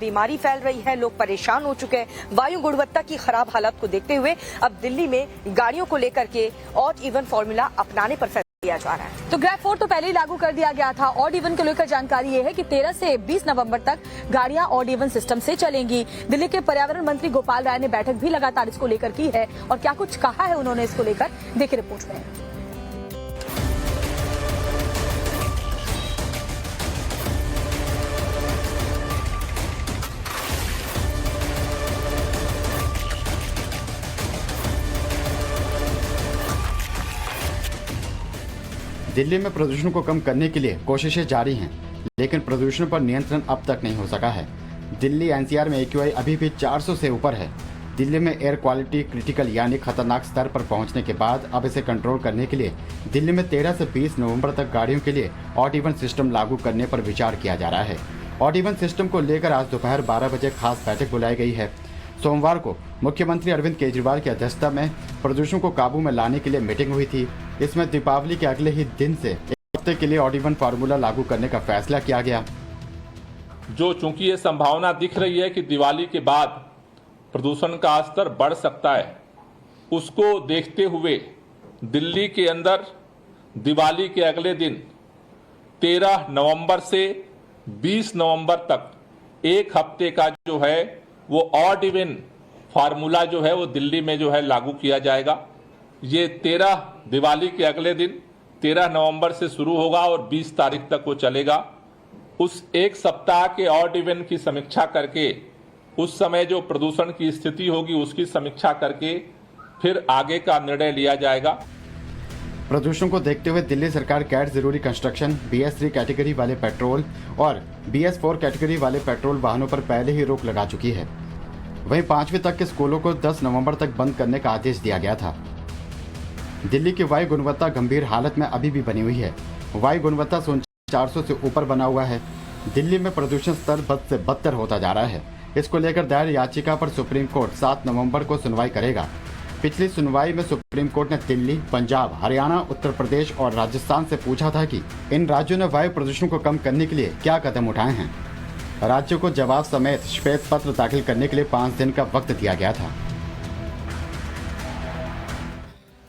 बीमारी फैल रही है, लोग परेशान हो चुके हैं। वायु गुणवत्ता की खराब हालत को देखते हुए अब दिल्ली में गाड़ियों को लेकर के ऑड इवन फॉर्मूला अपनाने पर फैसला लिया जा रहा है। तो ग्रैब 4 तो पहले ही लागू कर दिया गया था। ऑड इवन को लेकर जानकारी ये है कि 13 से 20 नवंबर तक गाड़ियां ऑड इवन सिस्टम से चलेंगी। दिल्ली के पर्यावरण मंत्री गोपाल राय ने बैठक भी लगातार इसको लेकर की है और क्या कुछ कहा है उन्होंने इसको लेकर, देखिए रिपोर्ट में। दिल्ली में प्रदूषण को कम करने के लिए कोशिशें जारी हैं, लेकिन प्रदूषण पर नियंत्रण अब तक नहीं हो सका है। दिल्ली एनसीआर में AQI अभी भी 400 से ऊपर है। दिल्ली में एयर क्वालिटी क्रिटिकल यानी खतरनाक स्तर पर पहुंचने के बाद अब इसे कंट्रोल करने के लिए दिल्ली में 13 से 20 नवंबर तक गाड़ियों के लिए ऑड इवन सिस्टम लागू करने पर विचार किया जा रहा है। ऑड इवन सिस्टम को लेकर आज दोपहर 12 बजे खास बैठक बुलाई गई है। सोमवार को मुख्यमंत्री अरविंद केजरीवाल की अध्यक्षता में प्रदूषण को काबू में लाने के लिए मीटिंग हुई थी। इसमें दीपावली के अगले ही दिन से एक हफ्ते के लिए ऑड इवन फार्मूला लागू करने का फैसला किया गया। जो चूंकि ये संभावना दिख रही है कि दिवाली के बाद प्रदूषण का स्तर बढ़ सकता है, उसको देखते हुए दिल्ली के अंदर दिवाली के अगले दिन 13 नवंबर से 20 नवंबर तक एक हफ्ते का जो है वो ऑड इवन फार्मूला जो है वो दिल्ली में जो है लागू किया जाएगा। ये 13 दिवाली के अगले दिन 13 नवंबर से शुरू होगा और 20 तारीख तक वो चलेगा। उस एक सप्ताह के ऑड इवन की समीक्षा करके उस समय जो प्रदूषण की स्थिति होगी उसकी समीक्षा करके फिर आगे का निर्णय लिया जाएगा। प्रदूषण को देखते हुए दिल्ली सरकार गैर जरूरी कंस्ट्रक्शन, BS3 कैटेगरी वाले पेट्रोल और BS4 कैटेगरी वाले पेट्रोल वाहनों पर पहले ही रोक लगा चुकी है। वहीं 5वीं तक के स्कूलों को 10 नवंबर तक बंद करने का आदेश दिया गया था। दिल्ली की वायु गुणवत्ता गंभीर हालत में अभी भी बनी हुई है। वायु गुणवत्ता 400 से ऊपर बना हुआ है। दिल्ली में प्रदूषण स्तर बद से बदतर होता जा रहा है। इसको लेकर दायर याचिका पर सुप्रीम कोर्ट 7 नवंबर को सुनवाई करेगा। पिछली सुनवाई में सुप्रीम कोर्ट ने दिल्ली, पंजाब, हरियाणा, उत्तर प्रदेश और राजस्थान से पूछा था कि इन राज्यों ने वायु प्रदूषण को कम करने के लिए क्या कदम उठाए हैं। राज्यों को जवाब समेत श्वेत पत्र दाखिल करने के लिए 5 दिन का वक्त दिया गया था।